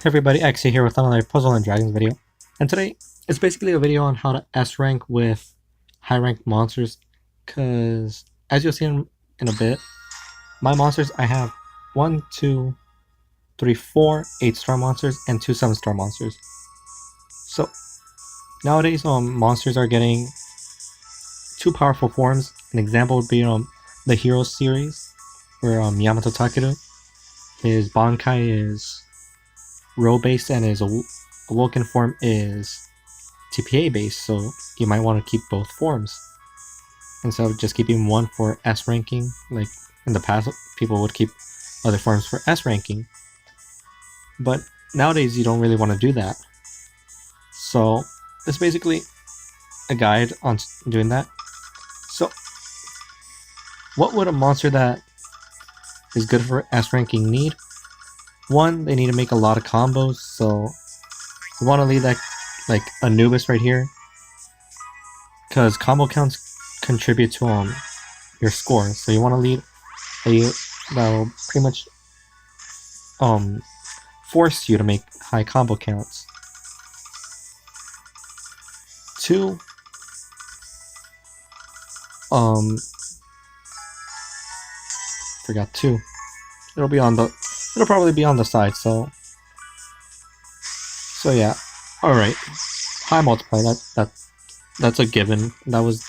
Hey everybody, Excia here with another Puzzle and Dragons video. And today, it's basically a video on how to S-rank with high-ranked monsters. Because, as you'll see in a bit, my monsters, I have 1, 2, 3, 4 8-star monsters and 2 7-star monsters. So, nowadays, monsters are getting 2 powerful forms. An example would be the Heroes series, where Yamato Takeru, his Bankai is row based and his awoken form is TPA based, so you might want to keep both forms instead of just keeping one for S ranking. Like in the past, people would keep other forms for S ranking, but nowadays you don't really want to do that. So it's basically a guide on doing that. So what would a monster that is good for S ranking need? One, they need to make a lot of combos, so you want to leave that like Anubis right here, because combo counts contribute to your score. So you want to leave that will pretty much force you to make high combo counts. Two, forgot two. It'll probably be on the side, so yeah. Alright. High multiplier, that's a given. That was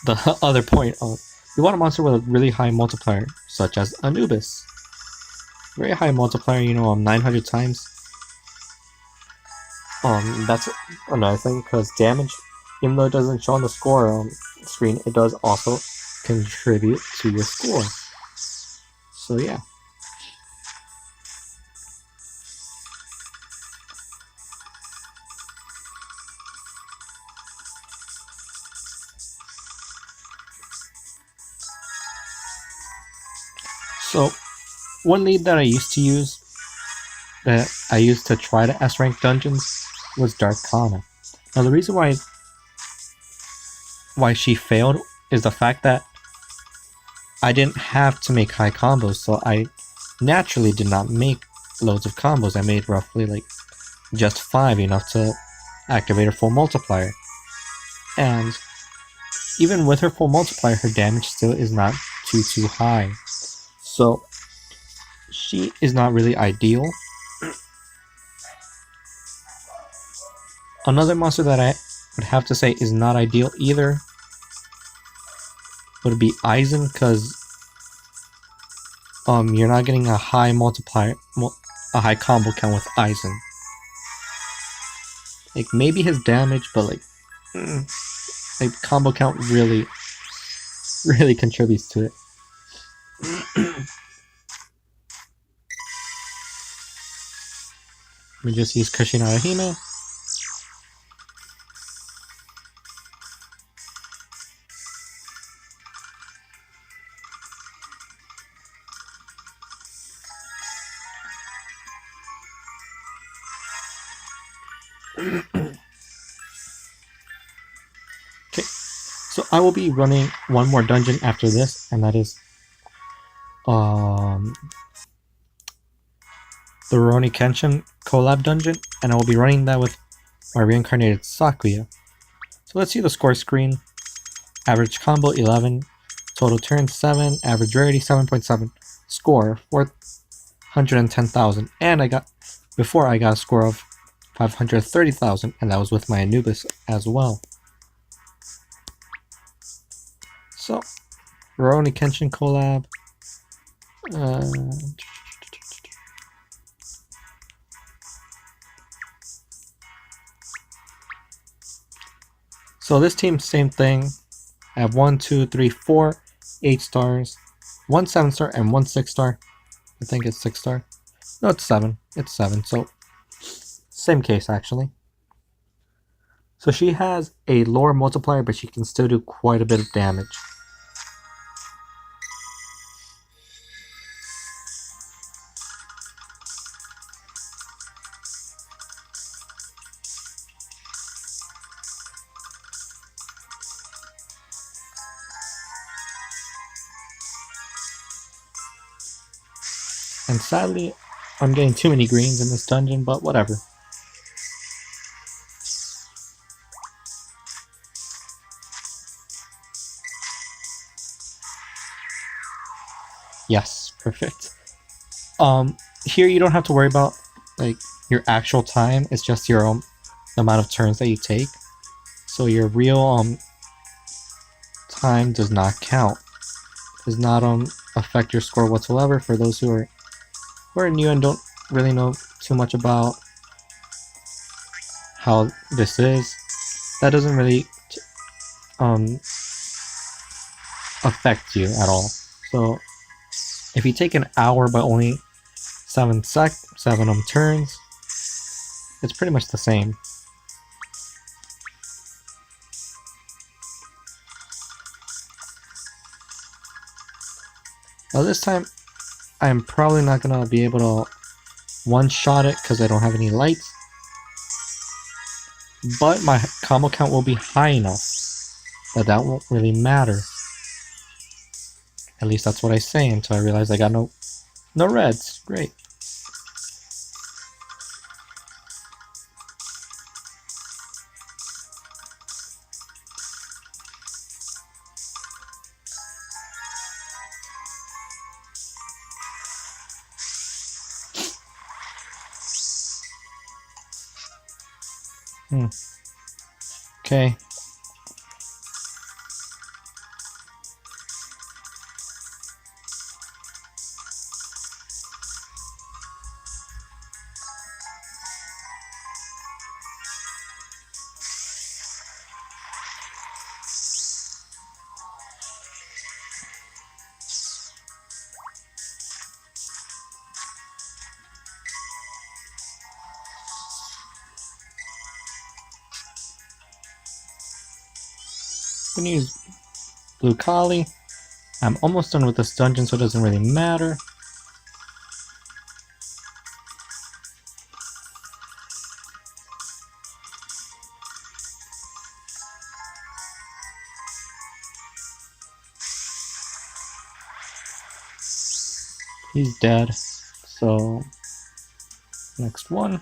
the other point. You want a monster with a really high multiplier, such as Anubis. Very high multiplier, 900 times. That's another thing, because damage, even though it doesn't show on the score screen, it does also contribute to your score. So yeah. So, one lead that I used to try to S-rank dungeons was Darkana. Now the reason why she failed is the fact that I didn't have to make high combos, so I naturally did not make loads of combos. I made roughly like just 5, enough to activate her full multiplier. And even with her full multiplier, her damage still is not too high. So she is not really ideal. Another monster that I would have to say is not ideal either would be Aizen, because you're not getting a high multiplier, a high combo count with Aizen. Like maybe his damage, but like combo count really contributes to it. Let me just use Kushi Narahime. Okay, so I will be running one more dungeon after this, and that is the Rurouni Kenshin collab dungeon, and I will be running that with my reincarnated Sakuya. So let's see the score screen. Average combo 11, total turns 7, average rarity 7.7, score 410,000, and before I got a score of 530,000, and that was with my Anubis as well. So, Rurouni Kenshin collab. So this team, same thing. I have 1, 2, 3, 4 8 stars, 1 7-star, and 1 6-star. I think it's 6-star. No, it's 7. It's 7. So same case actually. So she has a lower multiplier, but she can still do quite a bit of damage. And sadly, I'm getting too many greens in this dungeon, but whatever. Yes, perfect. Here you don't have to worry about like your actual time. It's just your amount of turns that you take. So your real time does not count. Does not affect your score whatsoever. For those who are new and don't really know too much about how this is, that doesn't really um affect you at all. So if you take an hour but only 7 turns, it's pretty much the same. Now this time, I'm probably not gonna be able to one-shot it because I don't have any lights, but my combo count will be high enough that won't really matter. At least that's what I say until I realize I got no reds. Great. Okay. I'm gonna use Blue Kali. I'm almost done with this dungeon, so it doesn't really matter. He's dead. So, next one.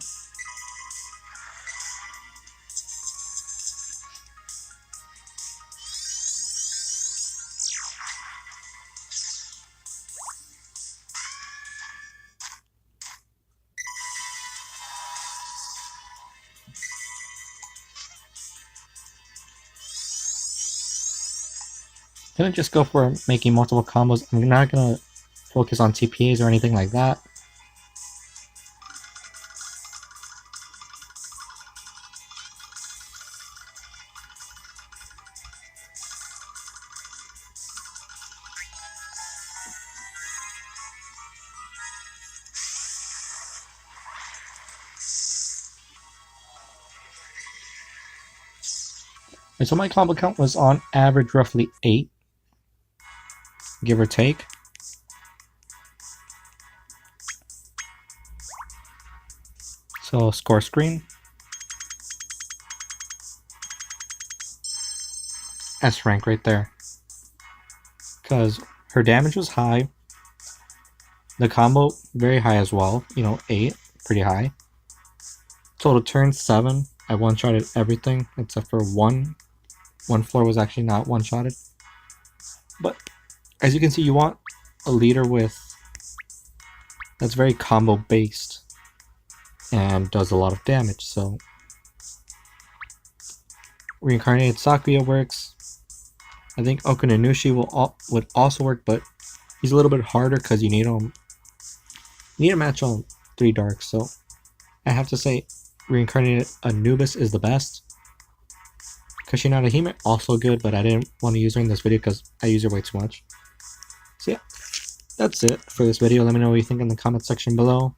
I'm gonna just go for making multiple combos. I'm not gonna focus on TPAs or anything like that. And so my combo count was on average roughly 8, give or take. So score screen. S rank right there. Because her damage was high. The combo very high as well. 8, pretty high. Total turn 7. I one-shotted everything except for one. One floor was actually not one-shotted. But as you can see, you want a leader that's very combo based and does a lot of damage. So Reincarnated Sakuya works. I think Okunanushi would also work, but he's a little bit harder because you need to match on 3 darks. So I have to say Reincarnated Anubis is the best. Kashinada Hime also good, but I didn't want to use her in this video because I use her way too much. So yeah, that's it for this video. Let me know what you think in the comment section below.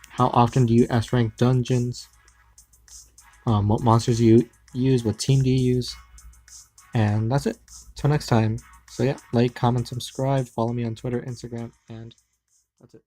How often do you S rank dungeons? What monsters do you use? What team do you use? And that's it. Till next time. So yeah, like, comment, subscribe, follow me on Twitter, Instagram, and that's it.